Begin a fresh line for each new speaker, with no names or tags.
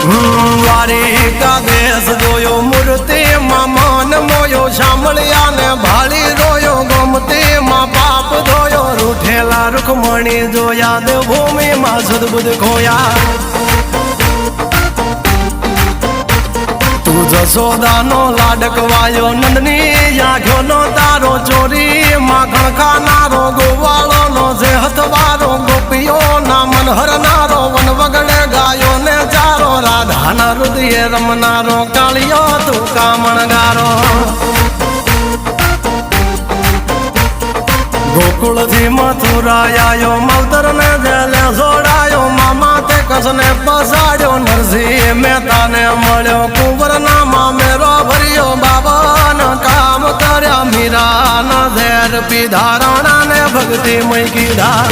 દ્વારિકા દેશ જોયો મૂર્તિ માં મન મોયો સાંભળ્યા ને ભાળી રોયો ગમતી માં પાપ ધોયો રૂઠેલા રૂખમણી જોયા દેવભૂમિ માં સદબુદ્ધ ખોયા તું જશોદાનો લાડકવાયો નંદની આંખો નો તારો ચોરી માખણ ખાનારો ગોવાળો નો જે હથવારો ગોપીઓ ના મન હરનારો વન વગડે ગાયો ને ચારો રાધાના હૃદય રમનારો કાળિયો તું કામણગારો ગોકુળ થી મથુરા આયો માવતર ને જેલે જોડાયો મામા તે કસને પસાડ્યો નરસિંહ મહેતા ને મળ્યો કુંવર ના મામેરો ભર્યો બાબા ના કામ કર્યા મીરા ના ઝેર પીધા રાણા ને ભક્તિ મય કીધા